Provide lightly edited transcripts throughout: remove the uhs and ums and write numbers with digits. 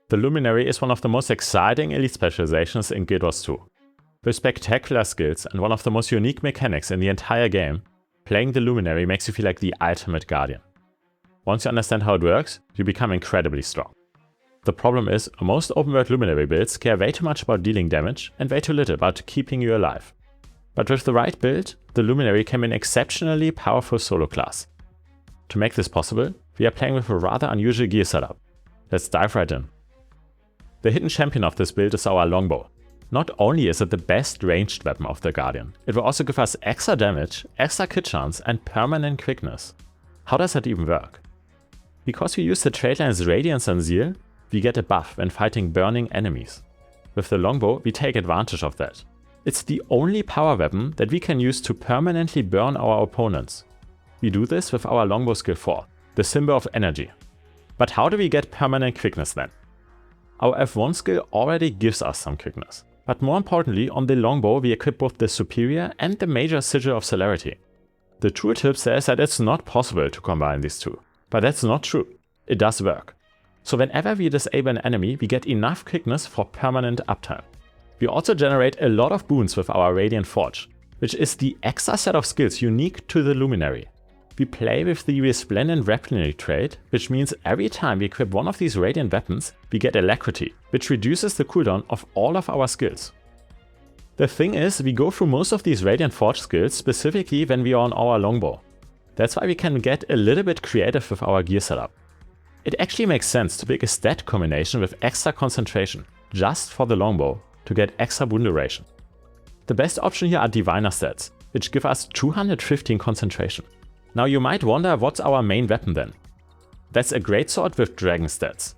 The Luminary is one of the most exciting elite specializations in GW2 2. With spectacular skills and one of the most unique mechanics in the entire game, playing the Luminary makes you feel like the ultimate guardian. Once you understand how it works, you become incredibly strong. The problem is, most open world Luminary builds care way too much about dealing damage and way too little about keeping you alive. But with the right build, the Luminary can be an exceptionally powerful solo class. To make this possible, we are playing with a rather unusual gear setup. Let's dive right in. The hidden champion of this build is our Longbow. Not only is it the best ranged weapon of the Guardian, it will also give us extra damage, extra crit chance and permanent quickness. How does that even work? Because we use the trait lines Radiance and Zeal, we get a buff when fighting burning enemies. With the Longbow, we take advantage of that. It's the only power weapon that we can use to permanently burn our opponents. We do this with our Longbow skill 4, the symbol of energy. But how do we get permanent quickness then? Our F1 skill already gives us some quickness. But more importantly, on the Longbow we equip both the superior and the major Sigil of Celerity. The tooltip says that it's not possible to combine these two. But that's not true. It does work. So whenever we disable an enemy, we get enough quickness for permanent uptime. We also generate a lot of boons with our Radiant Forge, which is the extra set of skills unique to the Luminary. We play with the Resplendent Weaponry trait, which means every time we equip one of these Radiant weapons, we get Alacrity, which reduces the cooldown of all of our skills. The thing is, we go through most of these Radiant Forge skills specifically when we are on our Longbow. That's why we can get a little bit creative with our gear setup. It actually makes sense to pick a stat combination with extra concentration, just for the Longbow, to get extra wound duration. The best option here are Diviner stats, which give us 215 concentration. Now you might wonder, what's our main weapon then? That's a Greatsword with Dragon stats.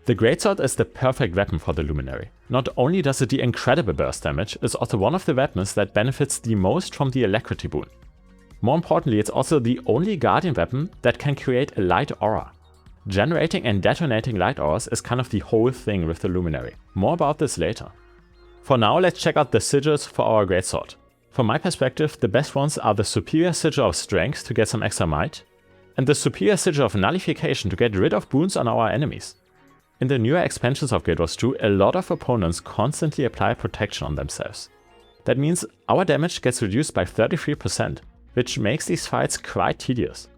The Greatsword is the perfect weapon for the Luminary. Not only does it do incredible burst damage, it's also one of the weapons that benefits the most from the Alacrity boon. More importantly, it's also the only Guardian weapon that can create a light aura. Generating and detonating light auras is kind of the whole thing with the Luminary. More about this later. For now, let's check out the sigils for our Greatsword. From my perspective, the best ones are the Superior Sigil of Strength to get some extra might, and the Superior Sigil of Nullification to get rid of boons on our enemies. In the newer expansions of GW2 2, a lot of opponents constantly apply protection on themselves. That means our damage gets reduced by 33%, which makes these fights quite tedious.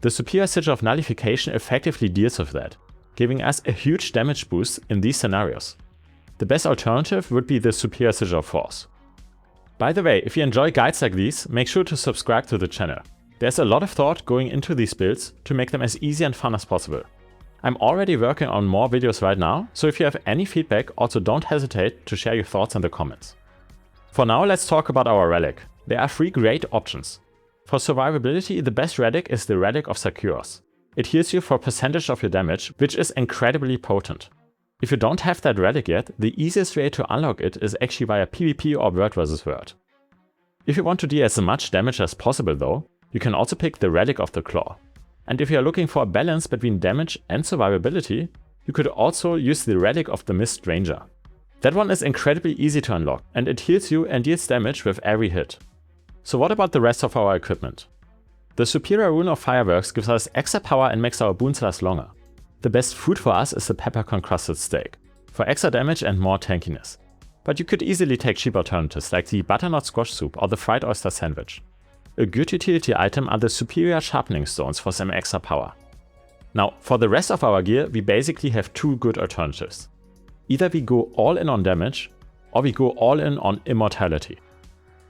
The Superior Sigil of Nullification effectively deals with that, giving us a huge damage boost in these scenarios. The best alternative would be the Superior Sigil of Force. By the way, if you enjoy guides like these, make sure to subscribe to the channel. There's a lot of thought going into these builds to make them as easy and fun as possible. I'm already working on more videos right now, so if you have any feedback, also don't hesitate to share your thoughts in the comments. For now, let's talk about our relic. There are 3 great options. For survivability, the best relic is the Relic of Sigils. It heals you for percentage of your damage, which is incredibly potent. If you don't have that relic yet, the easiest way to unlock it is actually via PvP or Word vs Word. If you want to deal as much damage as possible though, you can also pick the Relic of the Claw. And if you are looking for a balance between damage and survivability, you could also use the Relic of the Mist Ranger. That one is incredibly easy to unlock, and it heals you and deals damage with every hit. So what about the rest of our equipment? The Superior Rune of Fireworks gives us extra power and makes our boons last longer. The best food for us is the peppercorn crusted steak, for extra damage and more tankiness. But you could easily take cheap alternatives like the butternut squash soup or the fried oyster sandwich. A good utility item are the superior sharpening stones for some extra power. Now, for the rest of our gear, we basically have 2 good alternatives. Either we go all in on damage, or we go all in on immortality.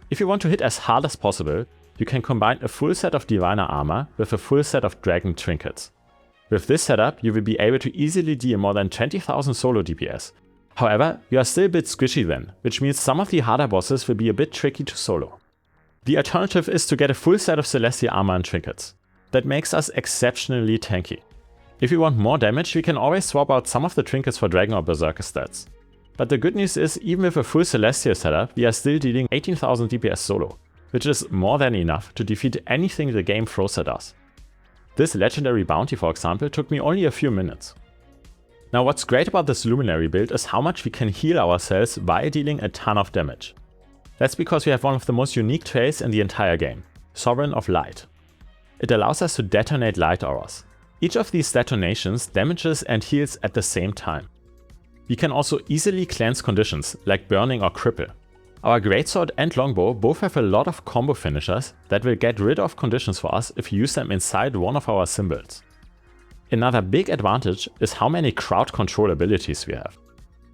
If you want to hit as hard as possible, you can combine a full set of Diviner armor with a full set of Dragon trinkets. With this setup, you will be able to easily deal more than 20,000 solo DPS. However, you are still a bit squishy then, which means some of the harder bosses will be a bit tricky to solo. The alternative is to get a full set of Celestial armor and trinkets. That makes us exceptionally tanky. If you want more damage, we can always swap out some of the trinkets for Dragon or Berserker stats. But the good news is, even with a full Celestial setup, we are still dealing 18,000 DPS solo, which is more than enough to defeat anything the game throws at us. This legendary bounty, for example, took me only a few minutes. Now what's great about this Luminary build is how much we can heal ourselves while dealing a ton of damage. That's because we have one of the most unique traits in the entire game, Sovereign of Light. It allows us to detonate light auras. Each of these detonations damages and heals at the same time. We can also easily cleanse conditions, like burning or cripple. Our Greatsword and Longbow both have a lot of combo finishers that will get rid of conditions for us if we use them inside one of our symbols. Another big advantage is how many crowd control abilities we have.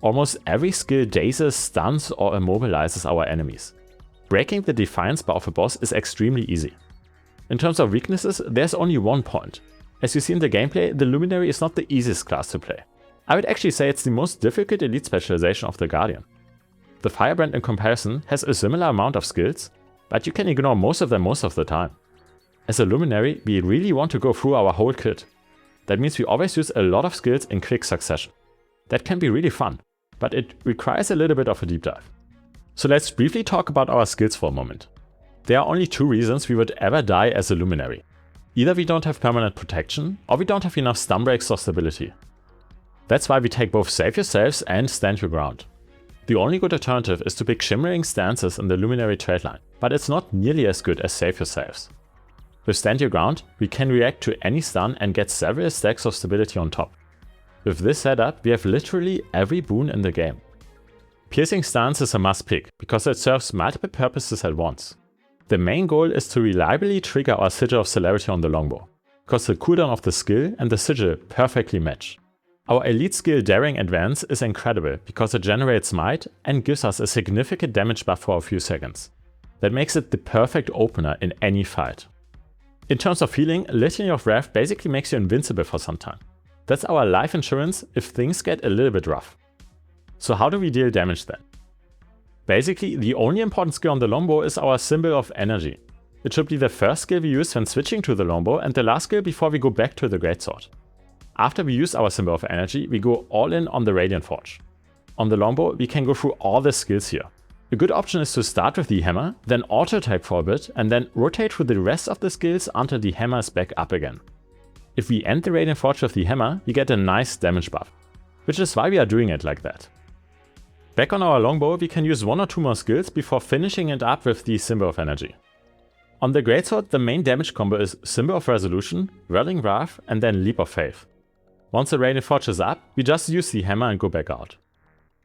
Almost every skill dazes, stuns or immobilizes our enemies. Breaking the defiance bar of a boss is extremely easy. In terms of weaknesses, there's only one point. As you see in the gameplay, the Luminary is not the easiest class to play. I would actually say it's the most difficult elite specialization of the Guardian. The Firebrand in comparison has a similar amount of skills, but you can ignore most of them most of the time. As a Luminary, we really want to go through our whole kit. That means we always use a lot of skills in quick succession. That can be really fun, but it requires a little bit of a deep dive. So let's briefly talk about our skills for a moment. There are only two reasons we would ever die as a Luminary. Either we don't have permanent protection, or we don't have enough stun breaks or stability. That's why we take both Save Yourselves and Stand Your Ground. The only good alternative is to pick Shimmering Stances in the Luminary trade line, but it's not nearly as good as Save Yourselves. With Stand Your Ground, we can react to any stun and get several stacks of stability on top. With this setup, we have literally every boon in the game. Piercing Stance is a must pick, because it serves multiple purposes at once. The main goal is to reliably trigger our Sigil of Celerity on the Longbow, because the cooldown of the skill and the sigil perfectly match. Our elite skill Daring Advance is incredible because it generates might and gives us a significant damage buff for a few seconds. That makes it the perfect opener in any fight. In terms of healing, Litany of Wrath basically makes you invincible for some time. That's our life insurance if things get a little bit rough. So how do we deal damage then? Basically, the only important skill on the Longbow is our Symbol of Energy. It should be the first skill we use when switching to the Longbow and the last skill before we go back to the Greatsword. After we use our Symbol of Energy, we go all in on the Radiant Forge. On the Longbow, we can go through all the skills here. A good option is to start with the hammer, then auto-attack for a bit, and then rotate through the rest of the skills until the hammer is back up again. If we end the Radiant Forge with the hammer, we get a nice damage buff, which is why we are doing it like that. Back on our Longbow, we can use one or two more skills before finishing it up with the Symbol of Energy. On the Greatsword, the main damage combo is Symbol of Resolution, Whirling Wrath, and then Leap of Faith. Once the Radiant Forge is up, we just use the hammer and go back out.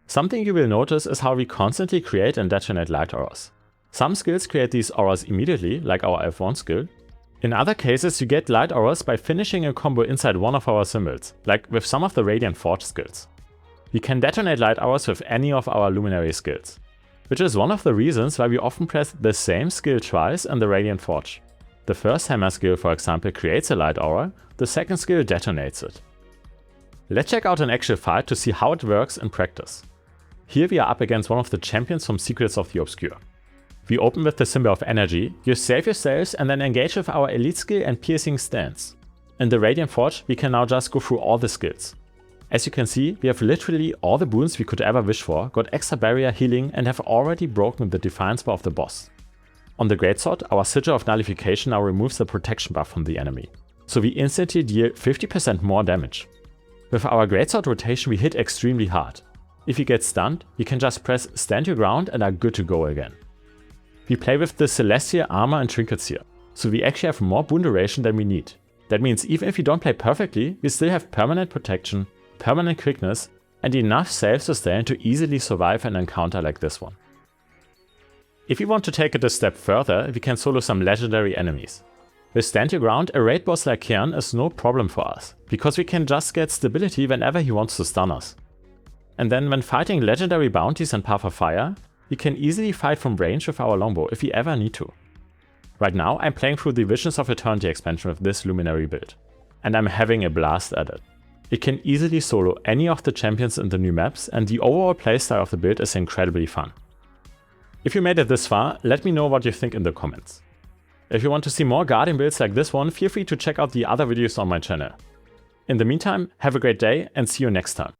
Something you will notice is how we constantly create and detonate light auras. Some skills create these auras immediately, like our F1 skill. In other cases, you get light auras by finishing a combo inside one of our symbols, like with some of the Radiant Forge skills. We can detonate light auras with any of our Luminary skills, which is one of the reasons why we often press the same skill twice in the Radiant Forge. The first hammer skill, for example, creates a light aura, the second skill detonates it. Let's check out an actual fight to see how it works in practice. Here we are up against one of the champions from Secrets of the Obscure. We open with the Symbol of Energy, use Save Yourselves and then engage with our Elite skill and Piercing Stance. In the Radiant Forge, we can now just go through all the skills. As you can see, we have literally all the boons we could ever wish for, got extra barrier healing and have already broken the defiance bar of the boss. On the Greatsword, our Sigil of Nullification now removes the protection buff from the enemy, so we instantly deal 50% more damage. With our Greatsword rotation we hit extremely hard. If you get stunned, you can just press Stand Your Ground and are good to go again. We play with the Celestial Armor and Trinkets here, so we actually have more boon duration than we need. That means even if we don't play perfectly, we still have permanent protection, permanent quickness, and enough self-sustain to easily survive an encounter like this one. If we want to take it a step further, we can solo some legendary enemies. With Stand Your Ground, a raid boss like Kian is no problem for us, because we can just get stability whenever he wants to stun us. And then when fighting legendary bounties and Path of Fire, we can easily fight from range with our Longbow if we ever need to. Right now I'm playing through the Visions of Eternity expansion with this Luminary build, and I'm having a blast at it. It can easily solo any of the champions in the new maps, and the overall playstyle of the build is incredibly fun. If you made it this far, let me know what you think in the comments. If you want to see more Guardian builds like this one, feel free to check out the other videos on my channel. In the meantime, have a great day and see you next time.